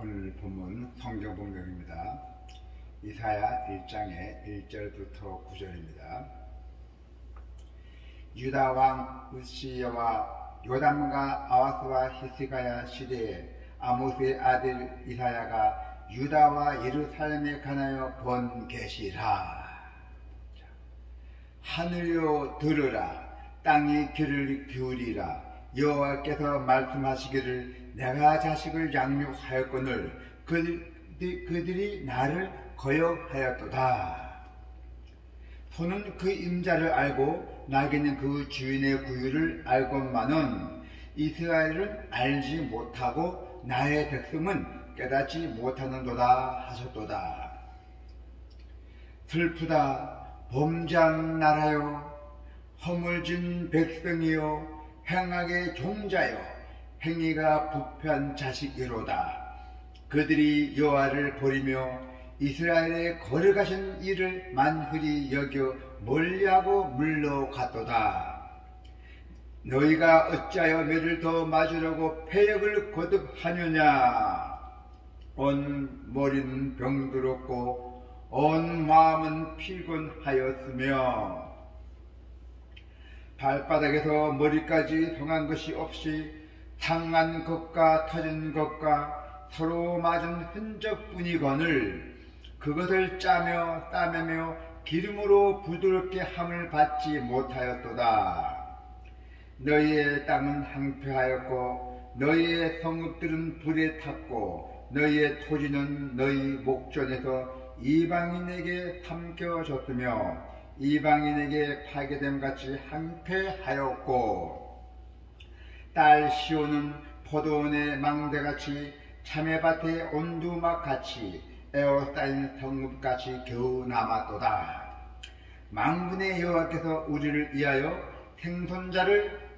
오늘 본문 성경 본경입니다. 이사야 1장의 1절부터 9절입니다. 유다 왕 우시야와 요담과 아하스와 히스기야 시대에 아모스의 아들 이사야가 유다와 예루살렘에 관하여 본 계시라. 하늘이여 들으라, 땅이 귀를 기울이라. 여호와께서 말씀하시기를 내가 자식을 양육하였거늘 그들이 나를 거역하였도다. 소는 그 임자를 알고 나귀는 그 주인의 구유를 알건만은 이스라엘은 알지 못하고 나의 백성은 깨닫지 못하는도다 하셨도다. 슬프다 범죄한 나라여, 허물진 백성이여, 행악의 종자여, 행위가 부패한 자식이로다. 그들이 여호와를 버리며 이스라엘에 거룩하신 이를 만훌히 여겨 멀리하고 물러갔도다. 너희가 어찌하여 매를 더 맞으려고 패역을 거듭하느냐. 온 머리는 병들었고 온 마음은 피곤하였으며 발바닥에서 머리까지 동한 것이 없이 상한 것과 터진 것과 서로 맞은 흔적뿐이거늘 그것을 짜며 따매며 기름으로 부드럽게 함을 받지 못하였도다. 너희의 땅은 황폐하였고 너희의 성읍들은 불에 탔고 너희의 토지는 너희 목전에서 이방인에게 삼켜졌으며 이방인에게 파괴됨같이 황폐하였고 딸 시온은 포도원의 망대같이 참외밭의 온두막같이 에워싸인 성읍같이 겨우 남았도다. 만군의 여호와께서 우리를 위하여 생존자를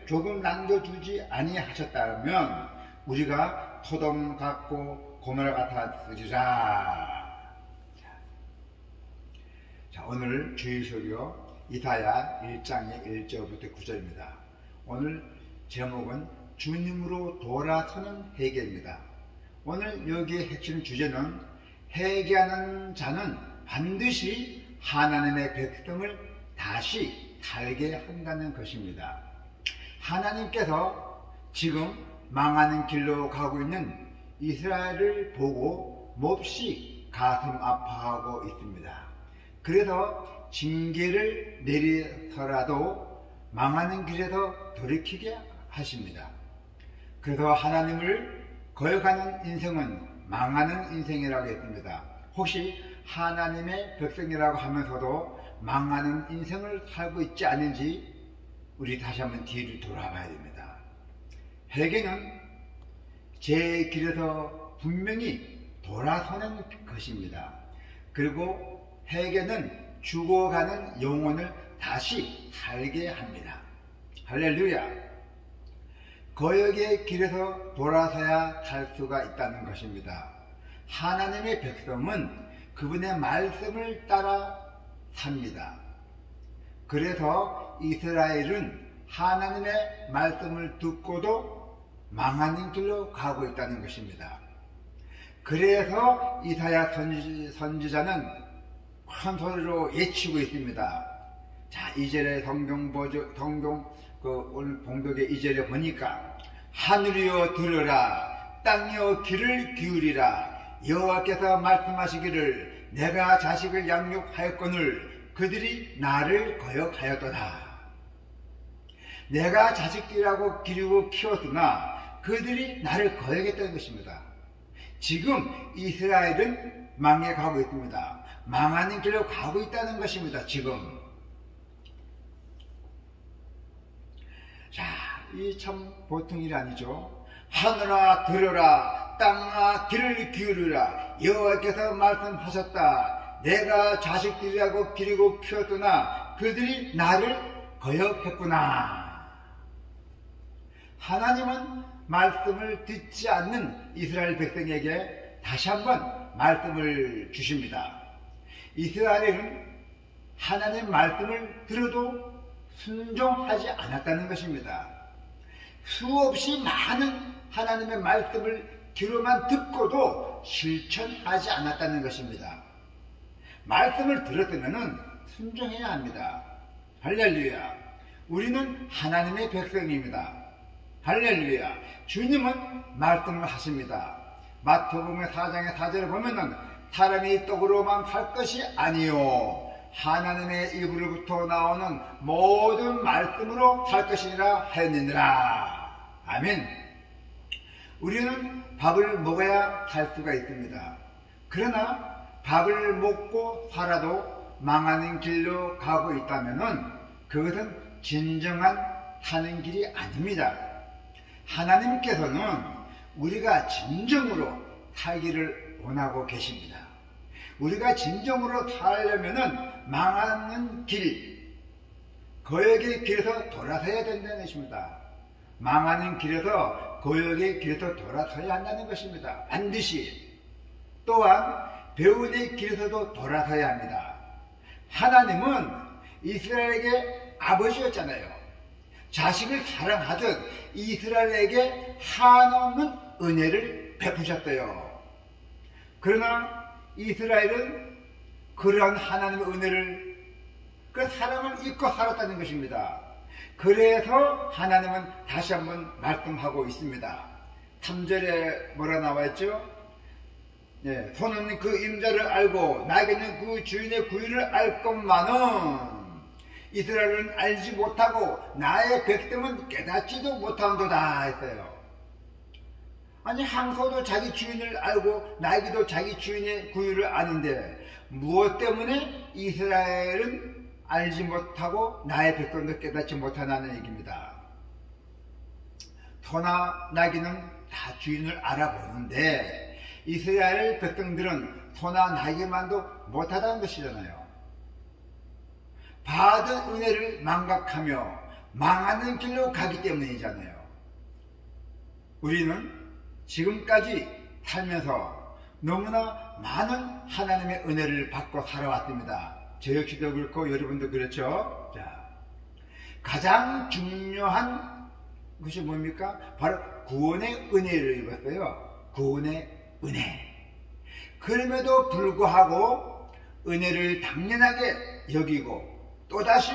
조금 남겨주지 아니하셨다면 우리가 소돔 같고 고모라 같았으리라. 자, 오늘 주일설교 이사야 1장의 1절부터 9절입니다. 오늘 제목은 주님으로 돌아서는 회개입니다. 오늘 여기의 핵심 주제는 회개하는 자는 반드시 하나님의 백성을 다시 살게 한다는 것입니다. 하나님께서 지금 망하는 길로 가고 있는 이스라엘을 보고 몹시 가슴 아파하고 있습니다. 그래서 징계를 내리서라도 망하는 길에서 돌이키게 하십니다. 그래서 하나님을 거역하는 인생은 망하는 인생이라고 했습니다. 혹시 하나님의 백성이라고 하면서도 망하는 인생을 살고 있지 않은지 우리 다시 한번 뒤를 돌아봐야 됩니다. 회개는 제 길에서 분명히 돌아서는 것입니다. 그리고 회개는 죽어가는 영혼을 다시 살게 합니다. 할렐루야! 거역의 길에서 돌아서야 살 수가 있다는 것입니다. 하나님의 백성은 그분의 말씀을 따라 삽니다. 그래서 이스라엘은 하나님의 말씀을 듣고도 망하는 길로 가고 있다는 것입니다. 그래서 이사야 선지자는 큰 소리로 외치고 있습니다. 자, 2절의 성경 오늘 봉독의 2절에 보니까 하늘이여 들으라, 땅이여 귀를 기울이라. 여호와께서 말씀하시기를 내가 자식을 양육하였거늘 그들이 나를 거역하였도다. 내가 자식들이라고 기르고 키웠으나 그들이 나를 거역했다는 것입니다. 지금 이스라엘은 망해 가고 있습니다. 망하는 길로 가고 있다는 것입니다. 지금. 자, 이 참 보통 일이 아니죠. 하늘아 들으라, 땅아 귀를 기울이라. 여호와께서 말씀하셨다. 내가 자식들이라고 기르고 키웠으나 그들이 나를 거역했구나. 하나님은 말씀을 듣지 않는 이스라엘 백성에게 다시 한번 말씀을 주십니다. 이스라엘은 하나님의 말씀을 들어도 순종하지 않았다는 것입니다. 수없이 많은 하나님의 말씀을 귀로만 듣고도 실천하지 않았다는 것입니다. 말씀을 들었다면 순종해야 합니다. 할렐루야. 우리는 하나님의 백성입니다. 할렐루야. 주님은 말씀을 하십니다. 마태복음 4장의 4절을 보면은 사람이 떡으로만 살 것이 아니요 하나님의 입으로부터 나오는 모든 말씀으로 살 것이라 하였느니라. 아멘. 우리는 밥을 먹어야 살 수가 있습니다. 그러나 밥을 먹고 살아도 망하는 길로 가고 있다면 그것은 진정한 사는 길이 아닙니다. 하나님께서는 우리가 진정으로 살기를 원하고 계십니다. 우리가 진정으로 살려면 망하는 길, 거역의 길에서 돌아서야 된다는 것입니다. 망하는 길에서 거역의 길에서 돌아서야 한다는 것입니다. 반드시. 또한 배은의 길에서도 돌아서야 합니다. 하나님은 이스라엘에게 아버지였잖아요. 자식을 사랑하듯 이스라엘에게 한없는 은혜를 베푸셨어요. 그러나 이스라엘은 그러한 하나님의 은혜를, 그 사랑을 잊고 살았다는 것입니다. 그래서 하나님은 다시 한번 말씀하고 있습니다. 3절에 뭐라 나와있죠? 네, 손은 그 임자를 알고 나에게는 그 주인의 구유를 알 것만은 이스라엘은 알지 못하고 나의 백성은 깨닫지도 못한도다 했어요. 아니, 항소도 자기 주인을 알고 나에게도 자기 주인의 구유를 아는데 무엇 때문에 이스라엘은 알지 못하고 나의 백성도 깨닫지 못하는 얘기입니다. 소나 나귀는 다 주인을 알아보는데 이스라엘 백성들은 소나 나귀만도 못하다는 것이잖아요. 받은 은혜를 망각하며 망하는 길로 가기 때문이잖아요. 우리는 지금까지 살면서 너무나 많은 하나님의 은혜를 받고 살아왔습니다. 저 역시도 그렇고 여러분도 그렇죠. 자, 가장 중요한 것이 뭡니까? 바로 구원의 은혜를 입었어요. 구원의 은혜. 그럼에도 불구하고 은혜를 당연하게 여기고 또다시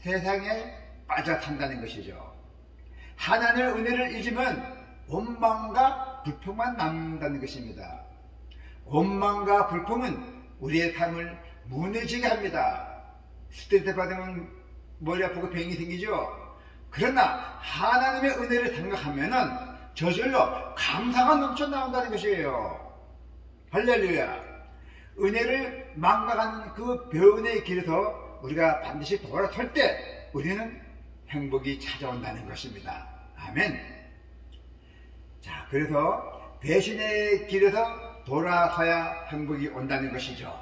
세상에 빠져 산다는 것이죠. 하나님의 은혜를 잊으면 원망과 불평만 남는다는 것입니다. 원망과 불평은 우리의 삶을 무너지게 합니다. 스트레스 받으면 머리 아프고 병이 생기죠. 그러나 하나님의 은혜를 생각하면은 저절로 감사가 넘쳐 나온다는 것이에요. 할렐루야. 은혜를 망각하는 그 배은의 길에서 우리가 반드시 돌아설 때 우리는 행복이 찾아온다는 것입니다. 아멘. 자, 그래서 배신의 길에서 돌아서야 행복이 온다는 것이죠.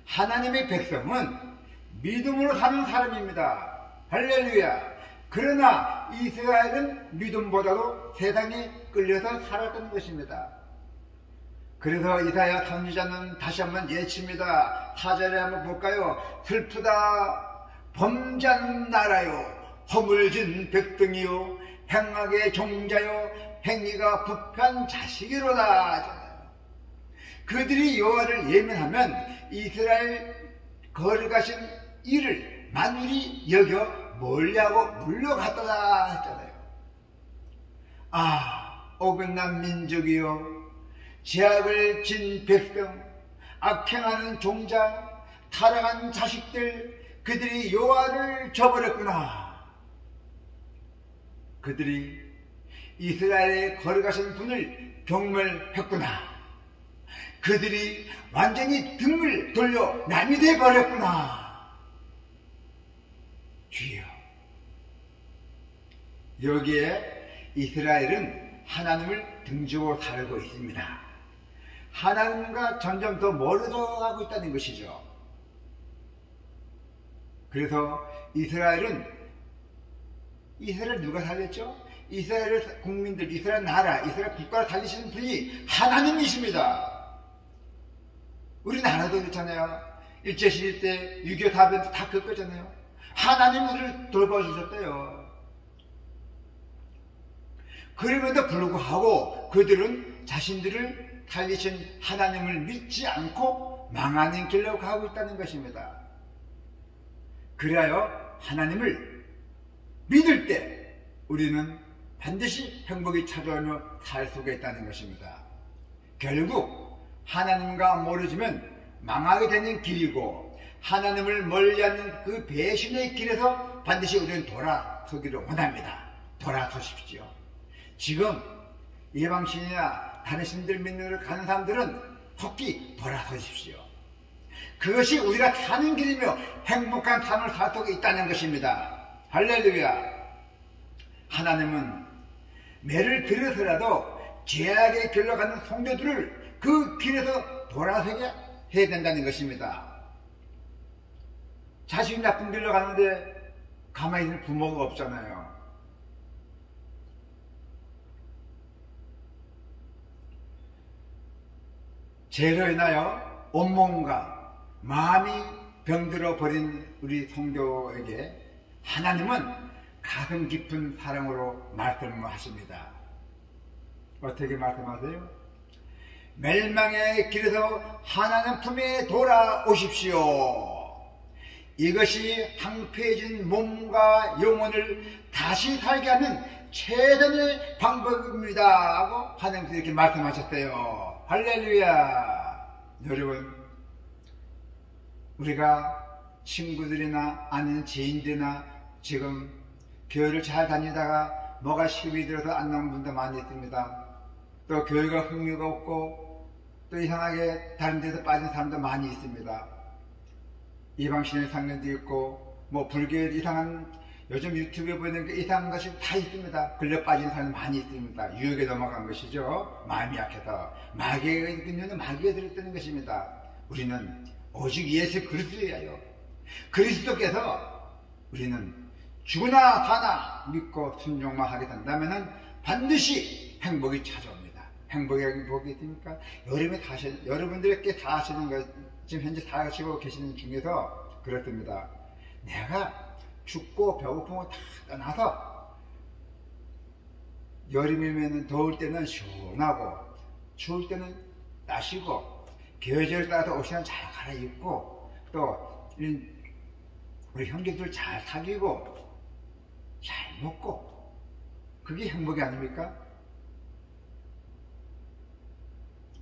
하나님의 백성은 믿음으로 사는 사람입니다. 할렐루야. 그러나 이스라엘은 믿음보다도 세상에 끌려서 살았던 것입니다. 그래서 이사야 선지자는 다시 한번 예칩니다. 4절에 한번 볼까요? 슬프다 범죄한 나라요 허물진 백성이요 행악의 종자요 행위가 부패한 자식이로다. 그들이 여호와를 예면하면 이스라엘 거룩하신 이를 만일이 여겨 멀리하고 물러갔더라 했잖아요. 아, 어긋난 민족이요 죄악을 진 백성, 악행하는 종자, 타락한 자식들, 그들이 여호와를 저버렸구나. 그들이 이스라엘의 거룩하신 분을 경멸했구나. 그들이 완전히 등을 돌려 남이 되어버렸구나. 주여. 여기에 이스라엘은 하나님을 등지고 살고 있습니다. 하나님과 점점 더 멀어져 가고 있다는 것이죠. 그래서 이스라엘 누가 살렸죠? 이스라엘 국민들, 이스라엘 나라, 이스라엘 국가를 살리시는 분이 하나님이십니다. 우리 나라도 그렇잖아요. 일제시대 때 6.25 사변 다 그거잖아요. 하나님 우리를 돌봐주셨대요. 그럼에도 불구하고 그들은 자신들을 살리신 하나님을 믿지 않고 망하는 길로 가고 있다는 것입니다. 그리하여 하나님을 믿을 때 우리는 반드시 행복이 찾아오며 살 수가 있다는 것입니다. 결국 하나님과 멀어지면 망하게 되는 길이고, 하나님을 멀리하는 그 배신의 길에서 반드시 우리는 돌아서기를 원합니다. 돌아서십시오. 지금 예방신이나 다른 신들 믿는 걸 가는 사람들은 속히 돌아서십시오. 그것이 우리가 사는 길이며 행복한 삶을 살 수 있다는 것입니다. 할렐루야. 하나님은 매를 들어서라도 죄악의 길로 가는 성도들을 그 길에서 돌아서게 해야 된다는 것입니다. 자식이 나쁜 길로 가는데 가만히 있는 부모가 없잖아요. 죄로 인하여 온몸과 마음이 병들어 버린 우리 성도에게 하나님은 가슴 깊은 사랑으로 말씀하십니다. 어떻게 말씀하세요? 멸망의 길에서 하나님 품에 돌아오십시오. 이것이 황폐해진 몸과 영혼을 다시 살게 하는 최선의 방법입니다 하고 하나님께서 이렇게 말씀하셨어요. 할렐루야. 여러분, 우리가 친구들이나 아는 지인들이나 지금 교회를 잘 다니다가 뭐가 시비 들어서 안 나온 분도 많이 있습니다. 또 교회가 흥미가 없고 또 이상하게 다른 데서 빠진 사람도 많이 있습니다. 이방신의 상견도 있고 뭐 불교에 이상한, 요즘 유튜브에 보이는 게 이상한 것이 다 있습니다. 걸려 빠진 사람이 많이 있습니다. 유혹에 넘어간 것이죠. 마음이 약해서 마귀가 있는 마귀가 들었다는 것입니다. 우리는 오직 예수 그리스도예요. 그리스도께서 우리는 죽으나 사나 믿고 순종만 하게 된다면 반드시 행복이 찾아옵니다. 행복이 있습니까? 여러분들께 다 하시는 것, 지금 현재 다 하시고 계시는 중에서 그렇습니다. 내가 춥고 배고픔을 다 떠나서 여름이면 더울 때는 시원하고 추울 때는 따시고 계절에 따라서 옷이나 잘 갈아입고 또 우리 형제들 잘 사귀고 잘 먹고, 그게 행복이 아닙니까?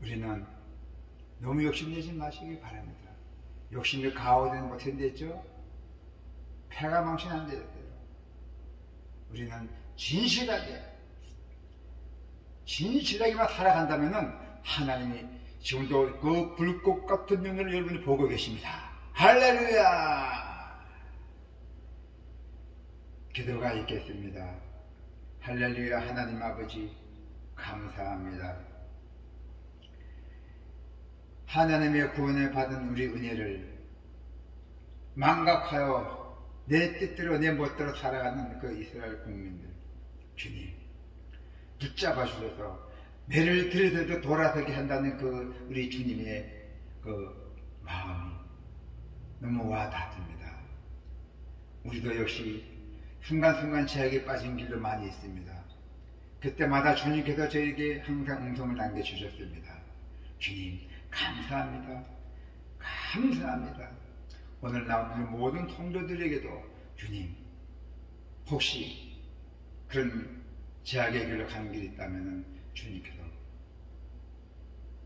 우리는 너무 욕심내지 마시기 바랍니다. 욕심이 가오되는 못했겠죠? 폐가 망신 안 돼요. 우리는 진실하게만 살아간다면 하나님이 지금도 그 불꽃 같은 눈을 여러분이 보고 계십니다. 할렐루야. 기도가 있겠습니다. 할렐루야. 하나님 아버지 감사합니다. 하나님의 구원을 받은 우리 은혜를 망각하여 내 뜻대로 내 멋대로 살아가는 그 이스라엘 국민들, 주님 붙잡아 주셔서 매를 들여서도 돌아서게 한다는 그 우리 주님의 그 마음이 너무 와닿습니다. 우리도 역시 순간순간 죄악에 빠진 길도 많이 있습니다. 그때마다 주님께서 저에게 항상 음성을 남겨주셨습니다. 주님 감사합니다. 감사합니다. 오늘 나오는 모든 성도들에게도 주님, 혹시 그런 죄악의 길로 가는 길이 있다면 주님께서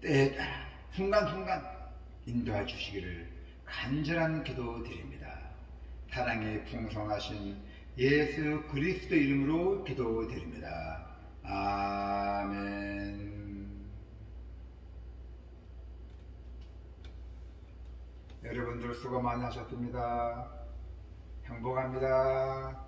때에 따라 순간순간 인도해 주시기를 간절한 기도 드립니다. 사랑의 풍성하신 예수 그리스도 이름으로 기도드립니다. 아멘. 여러분들 수고 많이 하셨습니다. 행복합니다.